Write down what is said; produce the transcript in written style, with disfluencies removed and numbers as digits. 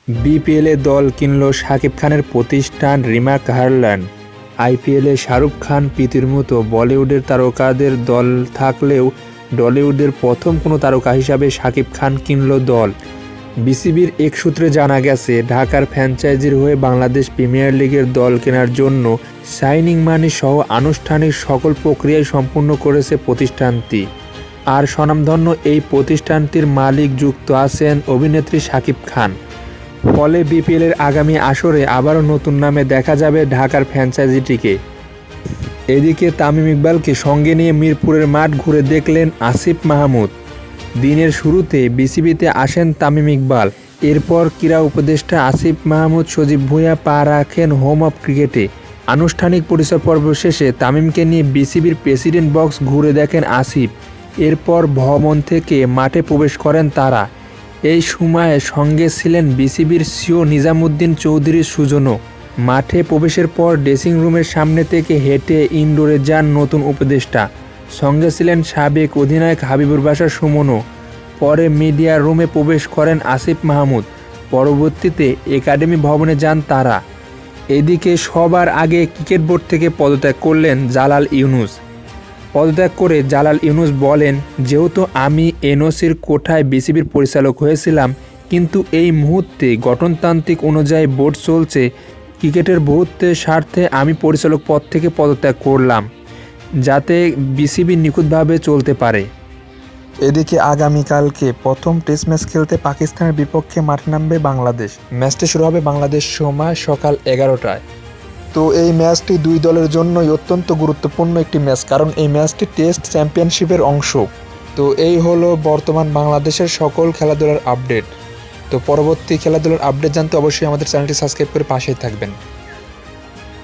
বিপিএলে দল কিনল শাকিব খানের প্রতিষ্ঠান রিমাক হারল্যান্ড। আইপিএলে শাহরুখ খান প্রীতির মতো বলিউডের তারকাদের দল থাকলেও টলিউডের প্রথম কোনো তারকা হিসাবে শাকিব খান কিনল দল। বিসিবির এক সূত্রে জানা গেছে, ঢাকার ফ্র্যাঞ্চাইজির হয়ে বাংলাদেশ প্রিমিয়ার লিগের দল কেনার জন্য সাইনিং মানি সহ আনুষ্ঠানিক সকল প্রক্রিয়াই সম্পূর্ণ করেছে প্রতিষ্ঠানটি। আর স্বনামধন্য এই প্রতিষ্ঠানটির মালিক যুক্ত আছেন অভিনেত্রী শাকিব খান। ফলে বিপিএলের আগামী আসরে আবারও নতুন নামে দেখা যাবে ঢাকার ফ্র্যাঞ্চাইজিটিকে। এদিকে তামিম ইকবালকে সঙ্গে নিয়ে মিরপুরের মাঠ ঘুরে দেখলেন আসিফ মাহমুদ। দিনের শুরুতে বিসিবিতে আসেন তামিম ইকবাল। এরপর ক্রীড়া উপদেষ্টা আসিফ মাহমুদ সজীব ভুঁইয়া পা রাখেন হোম অফ ক্রিকেটে। আনুষ্ঠানিক পরিচয় পর্ব শেষে তামিমকে নিয়ে বিসিবির প্রেসিডেন্ট বক্স ঘুরে দেখেন আসিফ। এরপর ভবন থেকে মাঠে প্রবেশ করেন তারা। এই সময়ে সঙ্গে ছিলেন বিসিবির সিও নিজামুদ্দিন চৌধুরী সুজনও। মাঠে প্রবেশের পর ড্রেসিং রুমের সামনে থেকে হেঁটে ইনডোরে যান নতুন উপদেষ্টা। সঙ্গে ছিলেন সাবেক অধিনায়ক হাবিবুর বাশার সুমনও। পরে মিডিয়া রুমে প্রবেশ করেন আসিফ মাহমুদ। পরবর্তীতে একাডেমি ভবনে যান তারা। এদিকে সবার আগে ক্রিকেট বোর্ড থেকে পদত্যাগ করলেন জালাল ইউনুস। পদত্যাগ করে জালাল ইউনুস বলেন, যেহেতু আমি এনওসির কোঠায় বিসিবির পরিচালক হয়েছিলাম, কিন্তু এই মুহূর্তে গঠনতান্ত্রিক অনুযায়ী বোর্ড চলছে, ক্রিকেটের বহুত্বের স্বার্থে আমি পরিচালক পদ থেকে পদত্যাগ করলাম, যাতে বিসিবি নিখুঁতভাবে চলতে পারে। এদিকে আগামীকালকে প্রথম টেস্ট ম্যাচ খেলতে পাকিস্তানের বিপক্ষে মাঠে নামবে বাংলাদেশ। ম্যাচটি শুরু হবে বাংলাদেশ সময় সকাল 11টায়। তো এই ম্যাচটি দুই দলের জন্যই অত্যন্ত গুরুত্বপূর্ণ একটি ম্যাচ, কারণ এই ম্যাচটি টেস্ট চ্যাম্পিয়নশিপের অংশ। তো এই হলো বর্তমান বাংলাদেশের সকল খেলাধুলার আপডেট। তো পরবর্তী খেলাধুলার আপডেট জানতে অবশ্যই আমাদের চ্যানেলটি সাবস্ক্রাইব করে পাশেই থাকবেন।